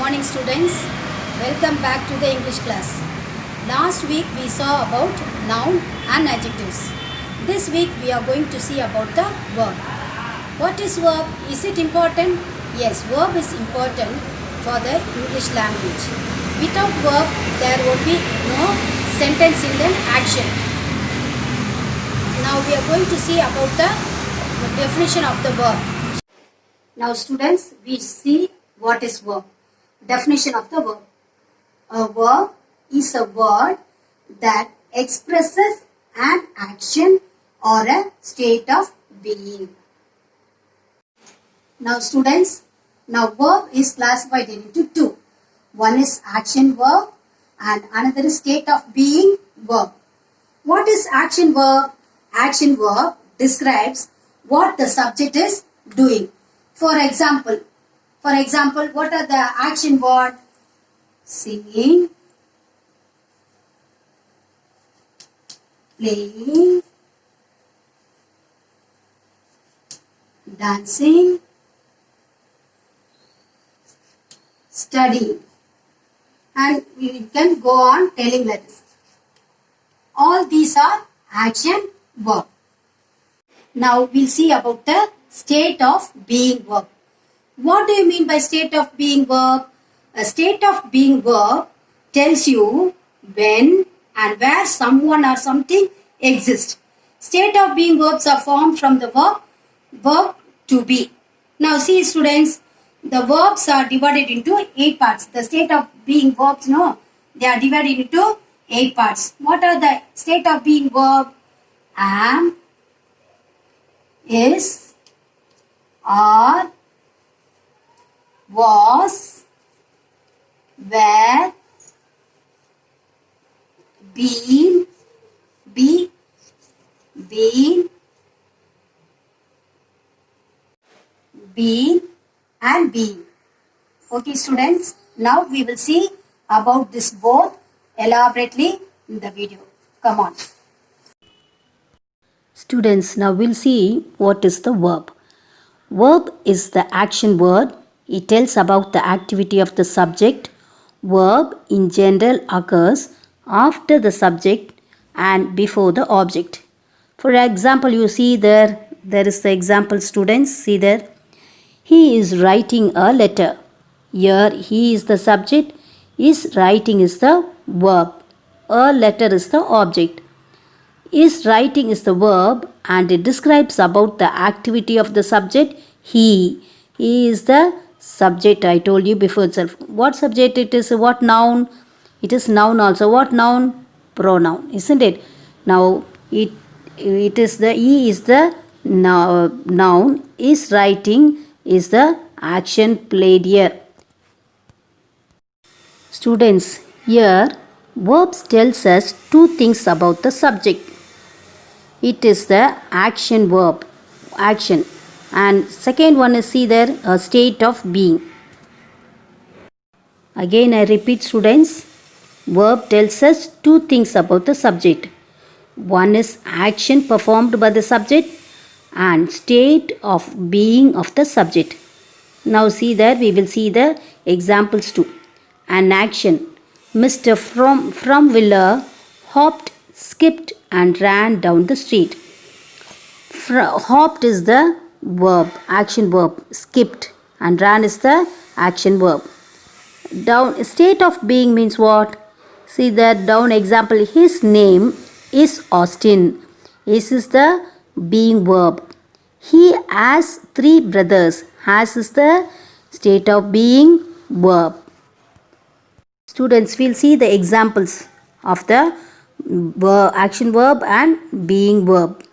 morning students. Welcome back to the English class. Last week we saw about noun and adjectives. This week we are going to see about the verb. What is verb? Is it important? Yes, verb is important for the English language. Without verb there would be no sentence in the action. Now we are going to see about the definition of the verb. Now students, we see what is verb. Definition of the verb. A verb is a word that expresses an action or a state of being. Now students, verb is classified into two. One is action verb and another is state of being verb. What is action verb? Action verb describes what the subject is doing. For example, what are the action words? Singing, playing, dancing, studying. And we can go on telling like this. All these are action verb. Now we'll see about the state of being verb. What do you mean by state of being verb? A state of being verb tells you when and where someone or something exists. State of being verbs are formed from the verb to be. Now see students, the verbs are divided into 8 parts. The state of being verbs, they are divided into 8 parts. What are the state of being verb? Am, is, are, was, were, been, be, been and being. Okay students, now we will see about this both elaborately in the video. Come on. Students, now we'll see what is the verb. Verb is the action word. It tells about the activity of the subject. Verb in general occurs after the subject and before the object. For example, you see there is the example students. See there. He is writing a letter. Here he is the subject. Is writing is the verb. A letter is the object. Is writing is the verb and it describes about the activity of the subject. He is the subject I told you before itself. What subject it is? What noun? It is noun also. What noun? Pronoun, isn't it? Now it is the he is the noun. Is writing is the action played here. Students, here verbs tells us two things about the subject. It is the action verb, action. And second one is see there a state of being. Again I repeat students, verb tells us two things about the subject. One is action performed by the subject and state of being of the subject. Now see there we will see the examples too. An action. Mr. from Villa hopped, skipped and ran down the street. Hopped is the verb, action verb. Skipped and ran is the action verb. Down, state of being means what? See that down example, his name is Austin. Is the being verb. He has 3 brothers. Has is the state of being verb. Students, will see the examples of the action verb and being verb.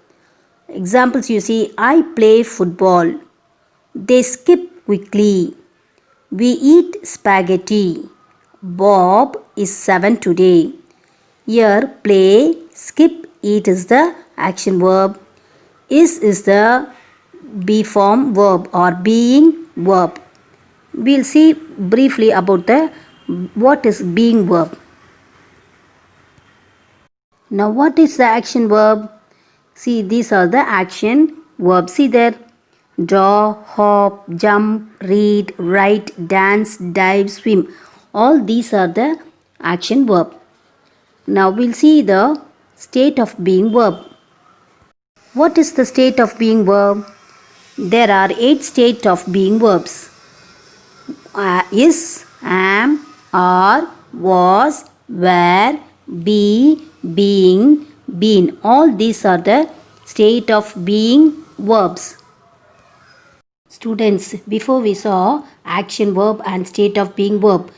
Examples you see, I play football. They skip quickly. We eat spaghetti. Bob is 7 today. Here play, skip, eat is the action verb. Is the be form verb or being verb. We'll see briefly about the what is being verb. Now what is the action verb? See, these are the action verbs. See there. Draw, hop, jump, read, write, dance, dive, swim. All these are the action verb. Now we'll see the state of being verb. What is the state of being verb? There are 8 states of being verbs. Is, am, are, was, were, be, being, been. All these are the state of being verbs. Students, before we saw action verb and state of being verb.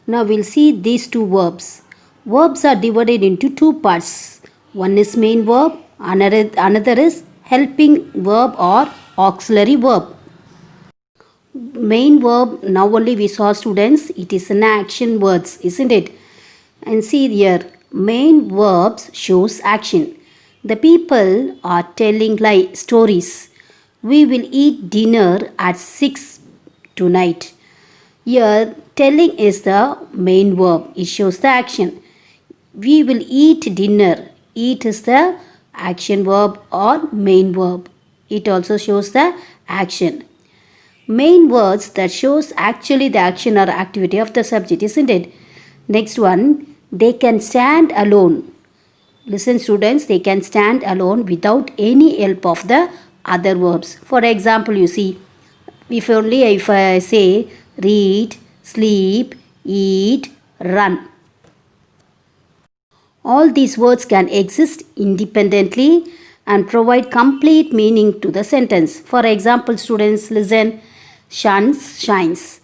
Now we'll see these two verbs. Verbs are divided into 2 parts. One is main verb, another is helping verb or auxiliary verb. Main verb, now only we saw, students, it is an action words, isn't it? And see here, main verbs shows action. The people are telling stories. We will eat dinner at 6 tonight. Here, telling is the main verb. It shows the action. We will eat dinner. Eat is the action verb or main verb. It also shows the action. Main words that shows actually the action or activity of the subject, isn't it? Next one, they can stand alone. Listen, students, they can stand alone without any help of the other verbs. For example, you see, if I say read, sleep, eat, run. All these words can exist independently and provide complete meaning to the sentence. For example, students, listen. Shines, shines.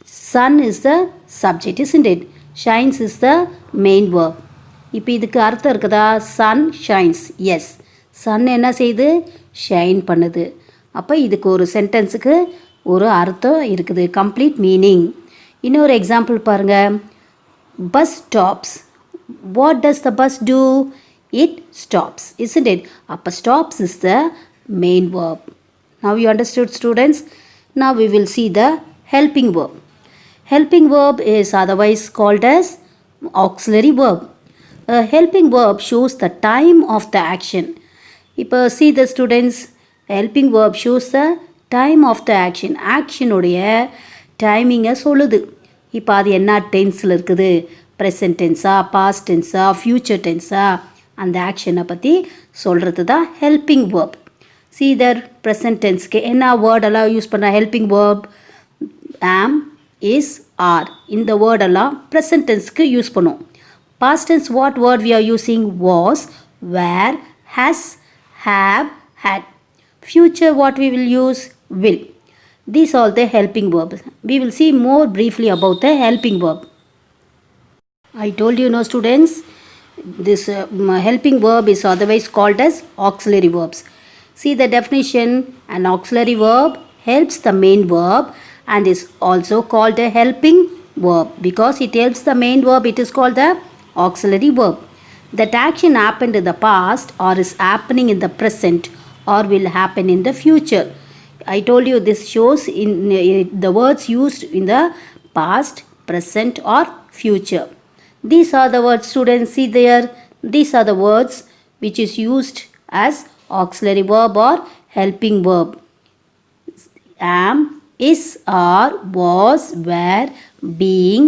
Sun is the subject, isn't it? Shines is the main verb. இப்போ இதுக்கு அர்த்தம் இருக்குதா? Sun shines. Yes. Sun என்ன செய்யுது? Shine பண்ணுது. அப்போ இதுக்கு ஒரு சென்டென்ஸுக்கு ஒரு அர்த்தம் இருக்குது. Complete meaning. இன்னொரு எக்ஸாம்பிள் பாருங்க. Bus stops. What does the bus do? It stops, isn't it? அப்போ stops is the main verb. Now you understood, students? Now we will see the helping verb. Helping verb is otherwise called as auxiliary verb. A helping verb shows the time of the action. இப்போ see the students, helping verb shows the time of the action. ஆக்ஷனுடைய டைமிங்கை சொல்லுது. இப்போ அது என்ன டென்ஸில் இருக்குது? Present டென்ஸா, past டென்ஸா, future டென்ஸா, அந்த ஆக்ஷனை பற்றி சொல்கிறது தான் helping verb. See there, present tense க்கு என்ன வேர்ட் எல்லாம் யூஸ் பண்ண helping verb? am, is, are. இந்த வேர்ட் எல்லாம் present tenseக்கு யூஸ் பண்ணும். Past tense, what word we are using? Was, were, has, have, had. Future, what we will use? Will. These are the helping verbs. We will see more briefly about the helping verb. I told you, no, students, this helping verb is otherwise called as auxiliary verbs. See the definition. An auxiliary verb helps the main verb and is also called a helping verb. Because it helps the main verb, it is called the auxiliary verb. That action happened in the past or is happening in the present or will happen in the future. I told you this shows in the words used in the past, present or future. These are the words, students, see there. These are the words which is used as auxiliary verb or helping verb. Am, is, are, was, were, being,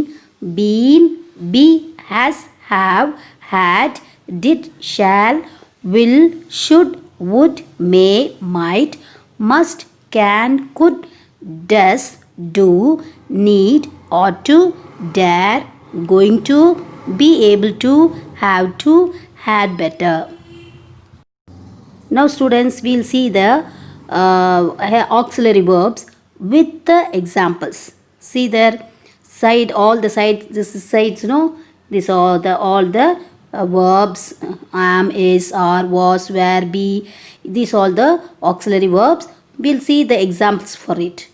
been, be, has, have, had, did, shall, will, should, would, may, might, must, can, could, does, do, need, ought to, dare, going to, be able to, have to, had better. Now students, we'll see the auxiliary verbs with the examples. See there, side, all the sides, this is sides, these are all the verbs. Am, is, are, was, were, be. These all the auxiliary verbs. We'll see the examples for it.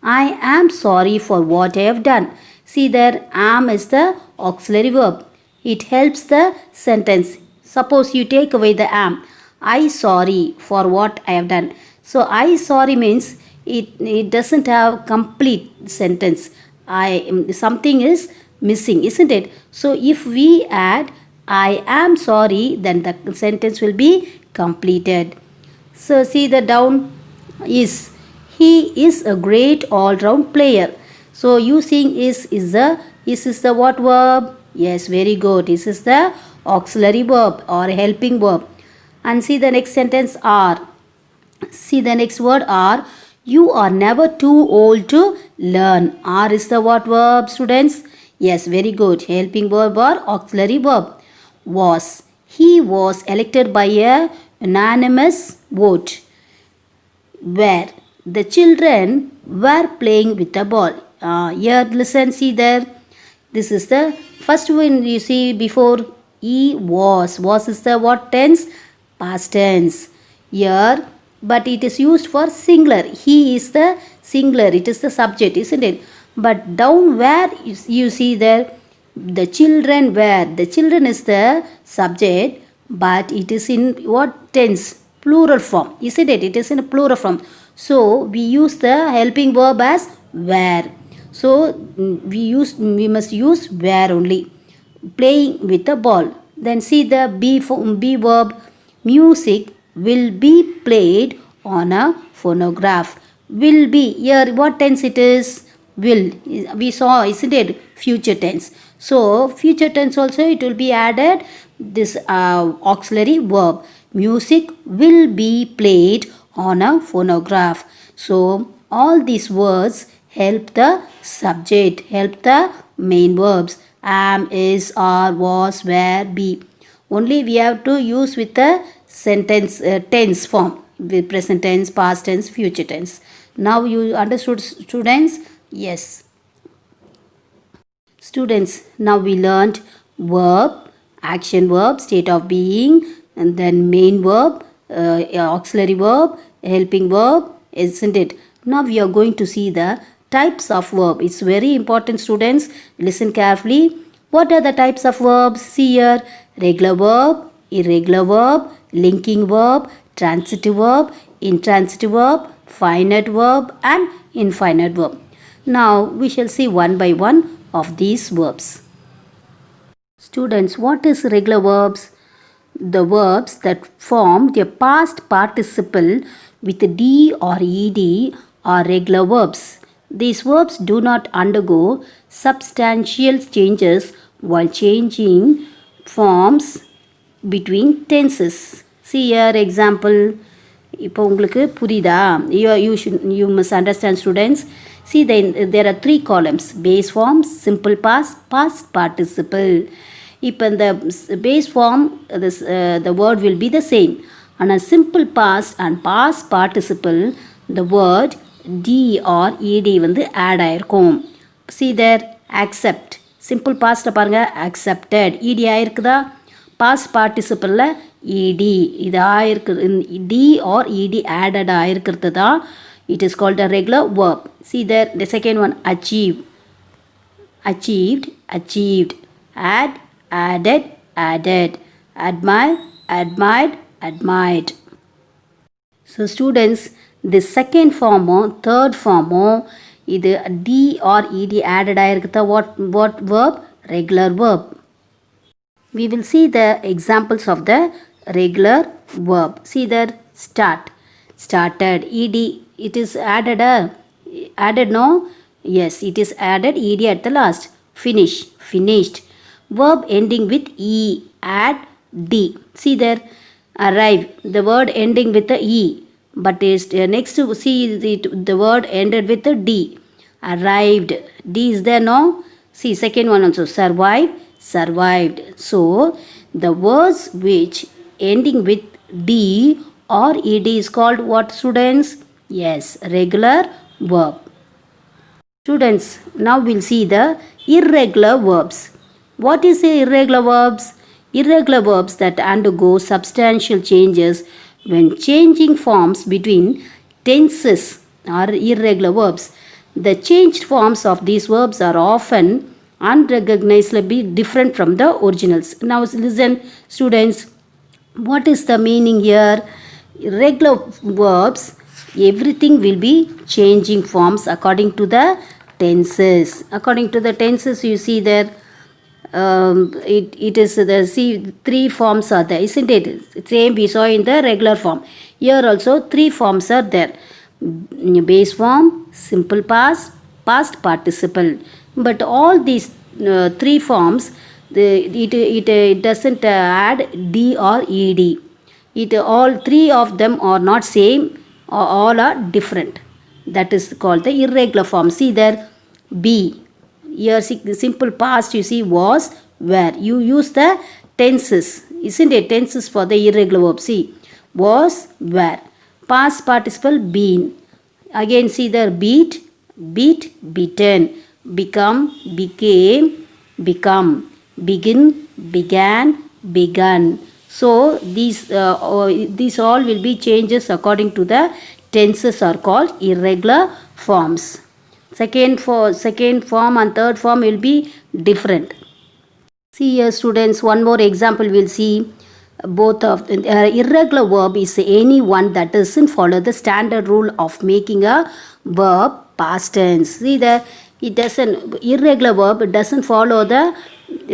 I am sorry for what I have done. See there, am is the auxiliary verb. It helps the sentence. Suppose you take away the am. I sorry for what I have done. So I sorry means it doesn't have complete sentence. Something is missing, isn't it? So if we add I am sorry, then the sentence will be completed. So see the down is. He is a great all-round player. So using is the what verb? Yes, very good. This is the auxiliary verb or helping verb. And see the next sentence are. See the next word are. You are never too old to learn. Are is the what verb, students? Yes, very good. Helping verb or auxiliary verb. Was. He was elected by a unanimous vote. Where. The children were playing with a ball. Here, listen, see there. This is the first one you see before. He was. Was is the what tense? Past tense. Here, but it is used for singular. He is the singular. It is the subject, isn't it? But down where you see there, the children were. The children is the subject, but it is in what tense? Plural form, isn't it? It is in a plural form. So we use the helping verb as were. So we must use were only. Playing with a ball. Then see the be verb. Music will be played on a phonograph. Will be. Here what tense it is? Will. We saw, isn't it? Future tense. So future tense also it will be added this auxiliary verb. Music will be played on a phonograph. So all these words help the subject, help the main verbs. Am, is, are, was, were, be. Only we have to use with the sentence tense form, with present tense, past tense, future tense. Now you understood, students? Yes. Students, now we learned verb, action verb, state of being, and then main verb, auxiliary verb, helping verb, isn't it? Now we are going to see the types of verb. It's very important, students. Listen carefully. What are the types of verbs? See here. Regular verb, irregular verb, linking verb, transitive verb, intransitive verb, finite verb and infinite verb. Now we shall see one by one of these verbs. Students, what is regular verbs? The verbs that form their past participle with D or ED are regular verbs. These verbs do not undergo substantial changes while changing forms between tenses. See here example. இப்போ உங்களுக்கு புரியுதா? You must understand, students. See, there are three columns: base form, simple past, past participle. இப்போ இந்த base form, the word will be the same. On a simple past and past participle, the word D or ED வந்து add ஆயிருக்கும். See there, accept. Simple past பாருங்க, accepted. ED ஆயிருக்குதா? Past participle ED இது ஆயிருக்கு, D or ED added ஆயிருக்கிறது தான். It is called a regular verb. See there, the second one, achieve. Achieved, achieved. Add, added, added. Admire, admired, admired. So students, the second form or third form இது D or ED added ஆயிருக்குதா? What verb? Regular verb. We will see the examples of the regular verb. See there, start. Started. ED, it is added. Added, no? Yes, it is added ED at the last. Finish. Finished. Verb ending with E. Add D. See there, arrive. The word ending with the E. But is next to see the word ended with the D. Arrived. D is there, no? See second one also, survive. Survived. So the words which ending with D or ED is called what, students? Yes, regular verb. Students, now we'll see the irregular verbs. What is the irregular verbs? Irregular verbs that undergo substantial changes when changing forms between tenses are irregular verbs. The changed forms of these verbs are often unrecognizably different from the originals. Now listen, students, what is the meaning here? Regular verbs, everything will be changing forms according to the tenses. According to the tenses, you see there, it is the three forms are there, isn't it? Same we saw in the regular form. Here also three forms are there. base form, simple past, past participle. But all these three forms, it doesn't add d or ed. It all three of them are not same, or all are different. That is called the irregular form. See there, be. Here simple past you see was, were. You use the tenses, isn't it? Tenses for the irregular verb. See, was, were. Past participle been. Again see there, beat, beat, beaten. Become, became, become. Begin, began, begun. So these all will be changes according to the tenses are called irregular forms. Second form and third form will be different. See here students, one more example we'll see. Both of the irregular verb is any one that doesn't follow the standard rule of making a verb past tense. See there, it doesn't, irregular verb doesn't follow the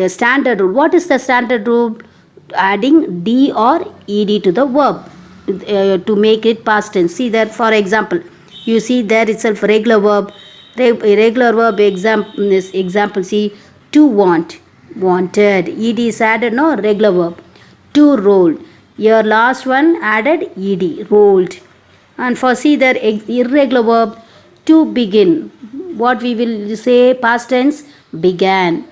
standard rule. What is the standard rule? Adding d or ed to the verb to make it past tense. See there, for example, you see there itself regular verb. Irregular verb example see, to want, wanted. Ed is added, no, regular verb. To roll, your last one added ed, rolled. And for see there irregular verb, to begin, what we will say past tense, began.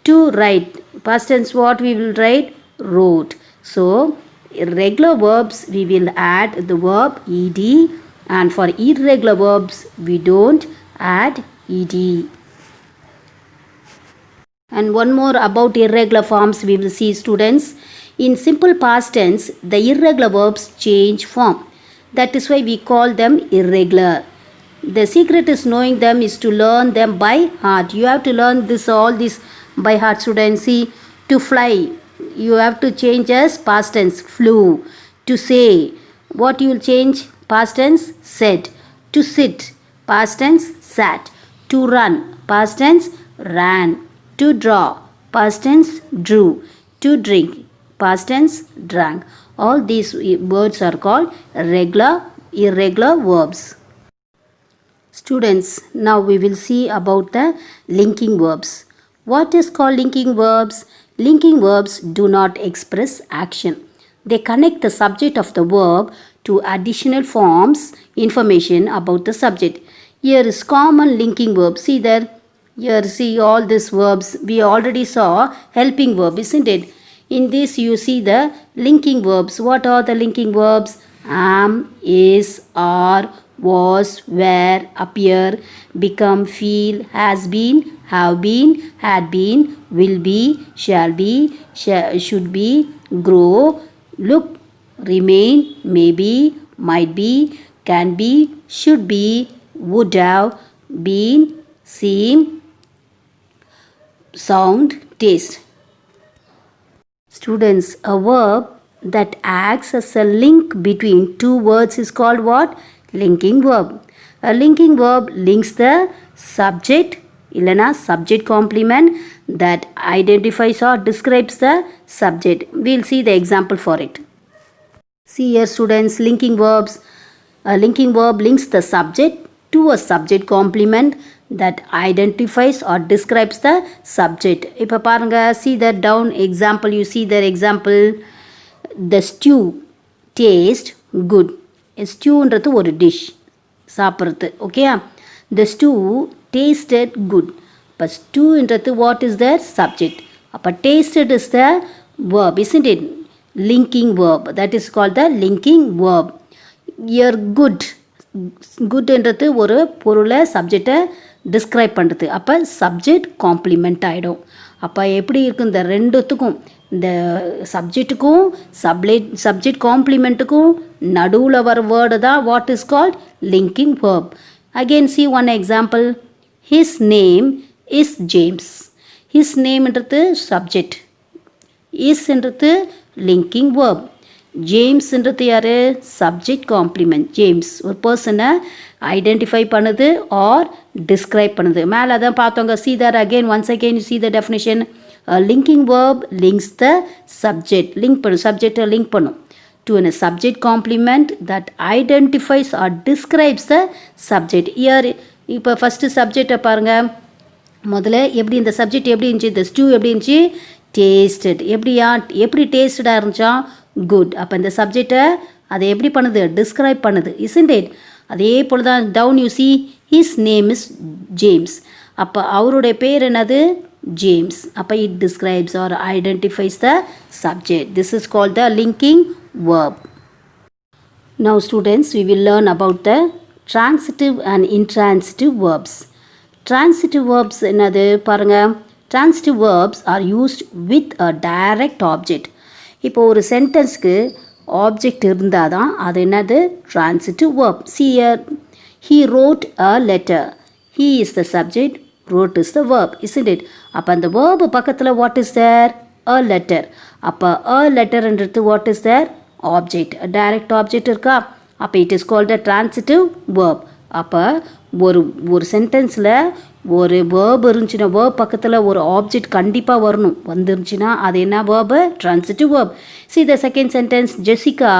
To write, past tense what we will write, wrote. So irregular verbs we will add the verb ed, and for irregular verbs we don't add ed. And one more about irregular forms we will see students. In simple past tense, the irregular verbs change form. That is why we call them irregular. The secret is knowing them is to learn them by heart. You have to learn all this by heart students. See, to fly, you have to change as past tense, flew. To say, what you will change? Past tense, said. To sit, past tense, sat. To run, past tense, ran. To draw, past tense, drew. To drink, past tense, drank. All these words are called irregular verbs. Students, now we will see about the linking verbs. What is called linking verbs? Linking verbs do not express action. They connect the subject of the verb to additional forms, information about the subject. Here is common linking verb. See there. Here see all these verbs. We already saw helping verb, isn't it? In this you see the linking verbs. What are the linking verbs? Am, is, are, was, were, appear, become, feel, has been, have been, had been, will be, shall be, should be, grow, look, remain, maybe, might be, can be, should be, would have, been, seem, sound, taste. Students, a verb that acts as a link between two words is called what? Linking verb. A linking verb links the subject, illana subject complement that identifies or describes the subject. We'll see the example for it. See here students, linking verbs. A linking verb links the subject to a subject complement that identifies or describes the subject. இப்போ பாருங்க, see that down example, you see that example, the stew taste good. ஸ்டியூன்றது ஒரு dish சாப்பிட்றது, okay. the stew tasted good. இப்போ ஸ்டியூன்றது what is the subject. அப்போ tasted is the verb, isn't it? linking verb, that is called the linking verb. Here good, குட்ன்றது ஒரு பொருளை சப்ஜெக்டை describe பண்ணுறது. அப்போ subject complement ஆகிடும். அப்போ எப்படி இருக்குது இந்த ரெண்டுத்துக்கும், இந்த சப்ஜெக்ட்டுக்கும் சப்ஜெக்ட் காம்ப்ளிமெண்ட்டுக்கும் நடுவில் வர வேர்டு தான் what is called linking verb. Again see one example, his name is James. His நேம்ன்றது சப்ஜெக்ட், இஸ்ன்றது லிங்கிங் வேர்ப். ஜேம்ஸ்ன்றது யார்? Subject complement. ஜேம்ஸ் ஒரு பர்சனை ஐடென்டிஃபை பண்ணுது ஆர் டிஸ்கிரைப் பண்ணுது. மேலே அதான் பார்த்தோங்க. see that again, once again you see the definition. A linking verb links the subject. Link பண்ணும், சப்ஜெக்டை லிங்க் பண்ணும் to a subject complement that identifies or describes the subject. Here இப்போ first சப்ஜெக்டை பாருங்கள். முதல்ல எப்படி இந்த சப்ஜெக்ட் எப்படி இருந்துச்சு, இந்த ஸ்டூ எப்படி இருந்துச்சு, டேஸ்டட். எப்படி டேஸ்டடாக இருந்துச்சா, குட். அப்போ இந்த சப்ஜெக்டை அதை எப்படி பண்ணுது, டிஸ்கிரைப் பண்ணுது, isn't it? அதே போல் தான் down you see his name is James. அப்போ அவருடைய பேர் என்னது, ஜேம்ஸ். அப்போ it describes or identifies the subject. This is called the linking verb. Now students, we will learn about the transitive and intransitive verbs. Transitive verbs என்னது பாருங்க. Transitive verbs are used with a direct object. இப்போ ஒரு சென்டென்ஸ்க்கு object இருந்தால் தான் அது என்னது, transitive verb. See here, he wrote a letter. He is the subject, wrote is the verb, isn't it? அப்போ அந்த verb பக்கத்தில் what is there, a letter. அப்போ a letterன்றது what is there, object. A direct object இருக்கா, அப்போ it is called a transitive verb. அப்போ ஒரு சென்டென்ஸில் ஒரு verb இருந்துச்சுன்னா வேர்ப் பக்கத்தில் ஒரு ஆப்ஜெக்ட் கண்டிப்பாக வரணும். வந்துருந்துச்சுன்னா அது என்ன verb, transitive verb. See the second sentence, Jessica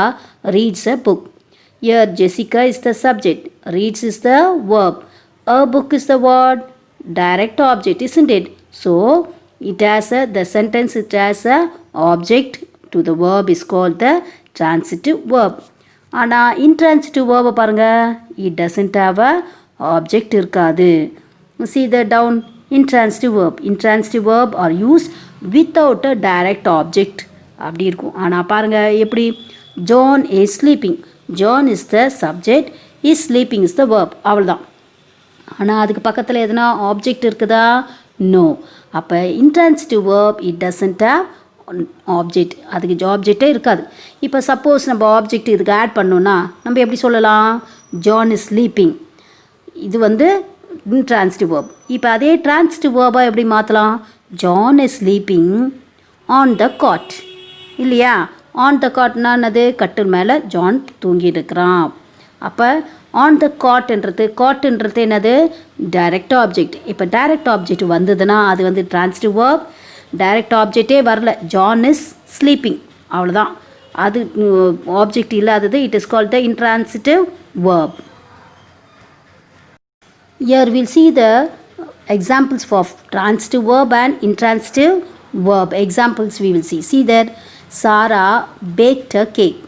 reads a book. Here Jessica is the subject, reads is the verb, a book is the word, direct object, isn't it? So it has the sentence, it has a object to the verb is called the transitive verb. ஆனால் intransitive verb பாருங்கள், it doesn't have a object இருக்காது. See the down, intransitive verb. Intransitive verb are used without a direct object அப்படி இருக்கும். ஆனால் பாருங்கள் எப்படி, John is sleeping. John is the subject, is sleeping is the verb. அவ்வளோதான். ஆனால் அதுக்கு பக்கத்தில் எதுனா ஆப்ஜெக்ட் இருக்குதா, நோ. அப்போ intransitive verb it doesn't have object, அதுக்கு ஆப்ஜெக்டே இருக்காது. இப்போ சப்போஸ் நம்ம ஆப்ஜெக்ட் இதுக்கு ஆட் பண்ணோன்னா நம்ம எப்படி சொல்லலாம், ஜான் இஸ் ஸ்லீப்பிங். இது வந்து intransitive verb. இப்போ அதே transitive verb-ஆ எப்படி மாற்றலாம், John is sleeping on the cot, இல்லையா? ஆன் த காட்னா என்னது, கட்டில் மேலே ஜான் தூங்கியிருக்கிறான். அப்போ ஆன் த காட்டுன்றது என்னது, டைரக்ட் ஆப்ஜெக்ட். இப்போ டைரக்ட் ஆப்ஜெக்ட் வந்ததுன்னா அது வந்து transitive verb. டைரக்ட் ஆப்ஜெக்டே வரல, ஜான் இஸ் ஸ்லீப்பிங், அவ்வளோதான். அது ஆப்ஜெக்ட் இல்லாதது, it is called the intransitive verb. Here we'll see the examples for transitive verb and intransitive verb. Examples we will see. See that Sarah baked a cake.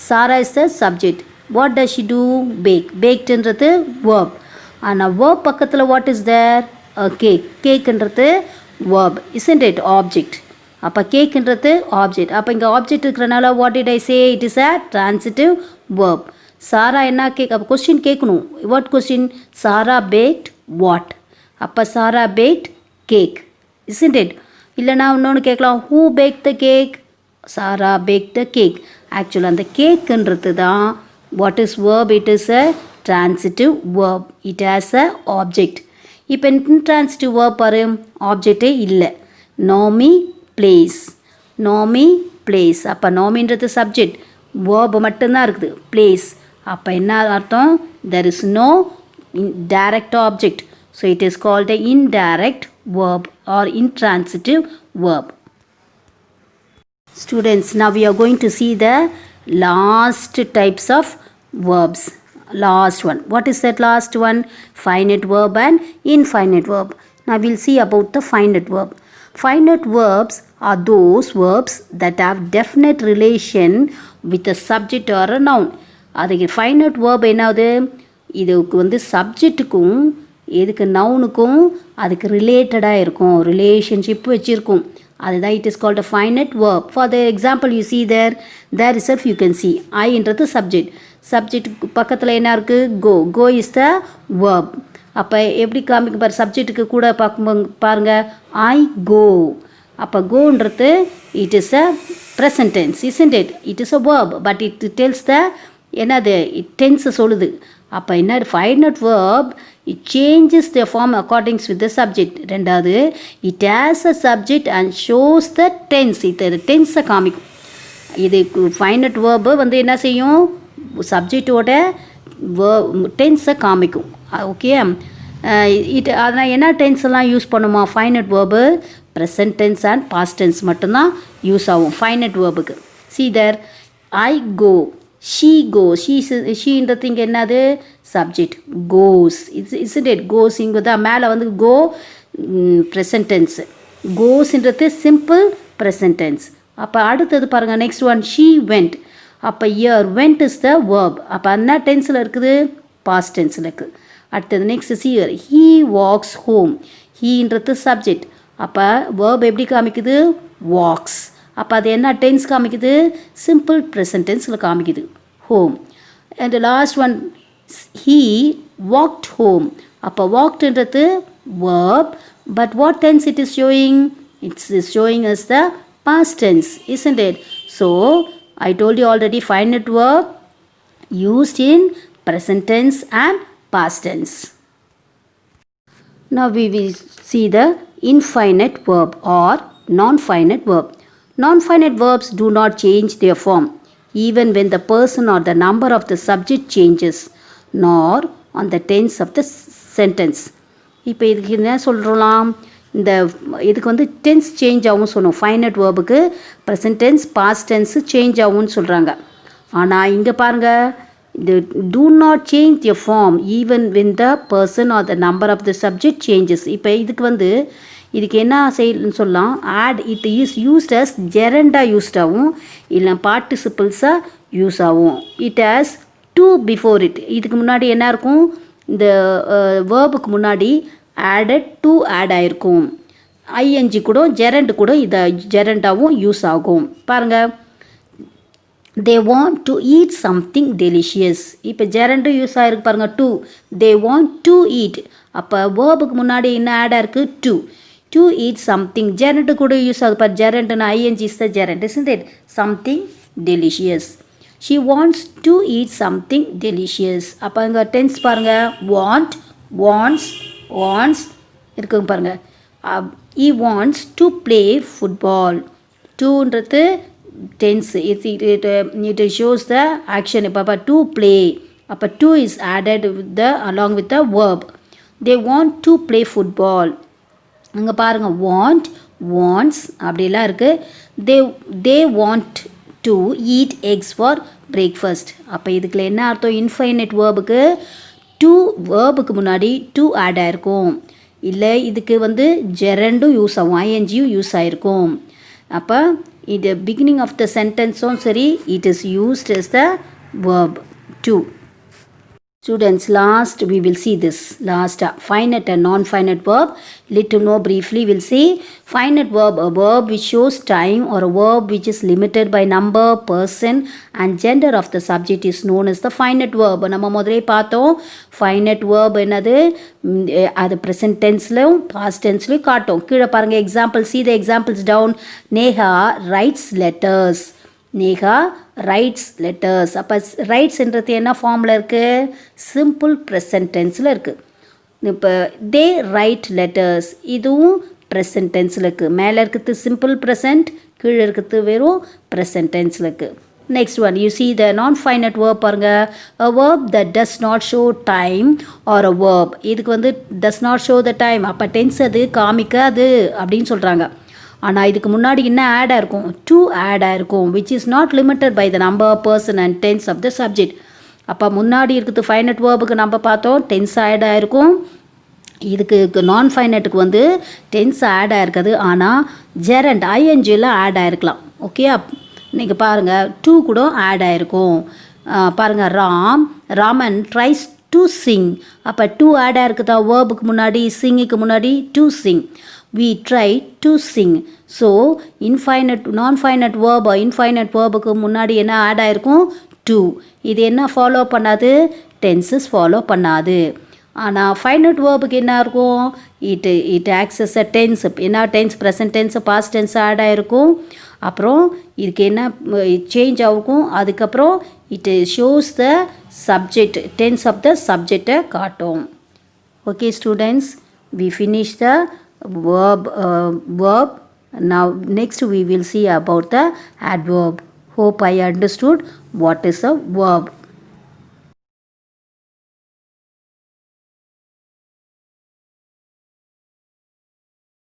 Sarah is the subject. What does she do? Bake. Baked என்றது verb. ஆனால் verb பக்கத்தில் what is there? A cake. Cake என்றது verb, isn't it? Object. அப்போ கேக்குன்றது object. அப்போ இங்கே object இருக்கிறனால what did I say? It is a transitive verb. சாரா என்ன cake, அப்போ கொஸ்டின் கேட்கணும். What question, Sara baked what. அப்போ Sara baked cake, isn't it? இல்லைனா இன்னொன்று கேட்கலாம், who bake the cake, Sara bake the cake. ஆக்சுவலாக அந்த கேக்குன்றது தான் what is verb, it is a transitive verb, it has a object. இப்போ intransitive verb பாரு, ஆப்ஜெக்டே இல்லை. நாமி பிளேஸ், நாமி பிளேஸ். அப்போ நாமின்றது சப்ஜெக்ட், verb மட்டும்தான் இருக்குது, பிளேஸ். அப்போ என்ன அர்த்தம், there is no direct object, so it is called a indirect verb or intransitive verb. Students, now we are going to see the last types of verbs. Last one, what is that last one? Finite verb and infinite verb. Now we'll see about the finite verb. Finite verbs are those verbs that have definite relation with a subject or a noun. அதுக்கு finite verb என்னது, இதுக்கு வந்து சப்ஜெக்ட்டுக்கும் எதுக்கு நவுனுக்கும் அதுக்கு ரிலேட்டடாக இருக்கும், relationship வச்சுருக்கும். அதுதான் it is called a finite verb. For the example you see there is you can see ஐன்றது சப்ஜெக்ட். சப்ஜெக்ட்டுக்கு பக்கத்தில் என்ன இருக்குது, கோ. கோ இஸ் த வேர்ப். அப்போ எப்படி காமிக்க பாரு, சப்ஜெக்ட்டுக்கு கூட பார்க்கும்போது பாருங்கள், ஐ கோ. அப்போ கோன்றது it is a present tense, isn't it? It is a verb, but it tells the என்னது, இட் டென்ஸ் சொல்லுது. அப்போ என்ன, finite verb it changes the form accordings with the subject. ரெண்டாவது it has a subject and shows the tense, இது டென்ஸை காமிக்கும். இது finite verb வந்து என்ன செய்யும், சப்ஜெக்டோட டென்ஸை காமிக்கும். ஓகே, அதனால் என்ன டென்ஸ் எல்லாம் யூஸ் பண்ணுமா finite verb, present tense and past tense மட்டும்தான் யூஸ் ஆகும் ஃபைனட் வேர்புக்கு. See there, I go. She goes. Sheன்றது இங்கே என்னது subject goes. Isn't it? goes இங்கே தான் மேலே வந்து go present tense. goesன்றது சிம்பிள் present tense. அப்போ அடுத்தது பாருங்கள் நெக்ஸ்ட் ஒன் she went. அப்போ here went is the verb. அப்போ என்ன டென்ஸில் இருக்குது past tenseல இருக்குது. அடுத்தது நெக்ஸ்ட் சியர் he walks home. ஹீன்றது சப்ஜெக்ட். அப்போ verb எப்படி காமிக்குது walks. அப்போ அது என்ன டென்ஸ் காமிக்குது சிம்பிள் ப்ரெசன்ட் டென்ஸில் காமிக்குது home. And last one he walked home. அப்போ walkedன்றது verb, but what tense it is showing? It's showing us the past tense, isn't it? So I told you already, finite verb used in present tense and past tense. Now we will see the infinite verb or non-finite verb. Non-finite verbs do not change their form even when the person or the number of the subject changes, nor on the tense of the sentence. இப்போ இதுக்கு என்ன சொல்கிறோம், இந்த இதுக்கு வந்து tense change ஆகும்னு சொன்னோம். Finite வேர்புக்கு present tense past tense change ஆகும்னு சொல்கிறாங்க. ஆனால் இங்கே பாருங்கள், the do not change their form even when the person or the number of the subject changes. இப்போ இதுக்கு என்ன செய்யணும்னு சொல்லலாம், add it is used as ஜெரண்டாக யூஸ்ட் ஆகும், இல்லை பார்ட்டிசிபிள்ஸாக யூஸ் ஆகும். It has to before it. இதுக்கு முன்னாடி என்ன இருக்கும், இந்த வேர்புக்கு முன்னாடி ஆடட் டு ஆட் ஆகிருக்கும். ஐஎன்ஜி கூட ஜெரண்ட் கூட இதை ஜெரண்டாகவும் யூஸ் ஆகும். பாருங்கள், they want to eat something delicious. இப்போ ஜெரண்டும் யூஸ் ஆகிருக்கு பாருங்கள், to. they want to eat. அப்போ வேர்புக்கு முன்னாடி என்ன ஆட் ஆயிருக்கு to. to eat something. gerund கூட யூஸ் ஆகுது பாரு, gerund னா ing is the gerund, isn't it? something delicious. she wants to eat something delicious. அப்போ இங்கே டென்ஸ் பாருங்க, want, wants, wants இருக்குங்க பாருங்க. he wants to play football. toன்றது tense, it shows the action. இப்போ to play, அப்போ to is added with the along with the verb. they want to play football. அங்கே பாருங்கள், want, wants அப்படிலாம் இருக்குது. they want to eat eggs for breakfast. அப்போ இதுக்குள்ள என்ன அர்த்தம், இன்ஃபைனைட் வேர்புக்கு டு வேர்புக்கு முன்னாடி டு ஆட் ஆகிருக்கும், இல்லை இதுக்கு ஜெரண்டும் யூஸ் ஆகும், ஐஎன்ஜியும் யூஸ் ஆகிருக்கும். அப்போ இது பிகினிங் ஆஃப் த சென்டென்ஸும் சரி, it is used as the verb to. Students, last we will see this last finite and non-finite verb. Little know briefly we'll see. Finite verb, a verb which shows time or a verb which is limited by number, person and gender of the subject is known as the finite verb. நம்ம முதலே பார்த்தோம், finite verb என்னது, அது present tenseலையும் past tenseலையும் காட்டும். கீழே பாருங்க example, see the examples down. Neha writes letters. Neha writes letters. அப்போ ரைட்ஸ்ன்றது என்ன ஃபார்மில் இருக்குது, சிம்பிள் ப்ரெசன்ட் டென்ஸில் இருக்குது. இப்போ தே ரைட் லெட்டர்ஸ், இதுவும் ப்ரெசன்ட் டென்ஸில் இருக்குது. மேலே இருக்கிறது சிம்பிள் ப்ரெசன்ட், கீழே இருக்கிறது வெறும் ப்ரெசன்ட் டென்ஸில் இருக்குது. Next one, you see the non-finite verb பாருங்க, a verb that does not show time or a verb. இதுக்கு does not show the time, அப்போ டென்ஸ் அது காமிக்காது அப்படின்னு சொல்கிறாங்க. ஆனால் இதுக்கு முன்னாடி என்ன ஆட் ஆகிருக்கும், டு ஆட் ஆகிருக்கும், which is not limited by the number, person and tense of the subject. அப்போ முன்னாடி இருக்கிறது ஃபைனட் வேர்புக்கு நம்ம பார்த்தோம் டென்ஸ் ஆட் ஆகிருக்கும், இதுக்கு நான் ஃபைனட்டுக்கு டென்ஸ் ஆட் ஆகிருக்காது, ஆனால் ஜெரண்ட் ஐஎன்ஜியில் ஆட் ஆகிருக்கலாம். ஓகே, நீங்கள் பாருங்கள், டூ கூட ஆட் ஆகிருக்கும். பாருங்கள், ராமன் ட்ரைஸ் டு சிங். அப்போ டூ ஆட் ஆகிருக்குதா வேர்புக்கு முன்னாடி, சிங்குக்கு முன்னாடி to Singh. we try to sing. so infinite non-finite verb or infinite verbுக்கு முன்னாடி என்ன ஆட் ஆகிருக்கும், to. இது என்ன ஃபாலோ பண்ணாது, டென்சஸ் ஃபாலோ பண்ணாது. ஆனால் ஃபைனட் வேர்புக்கு என்ன இருக்கும், it acts as a tense. என்ன tense, present tense, past tense add ஆகிருக்கும். அப்புறம் இதுக்கு என்ன சேஞ்ச் ஆகிருக்கும், அதுக்கப்புறம் it shows the subject, tense of the சப்ஜெக்டை காட்டும். Okay students, we finish the verb. Now next we will see about the adverb. Hope I understood what is a verb.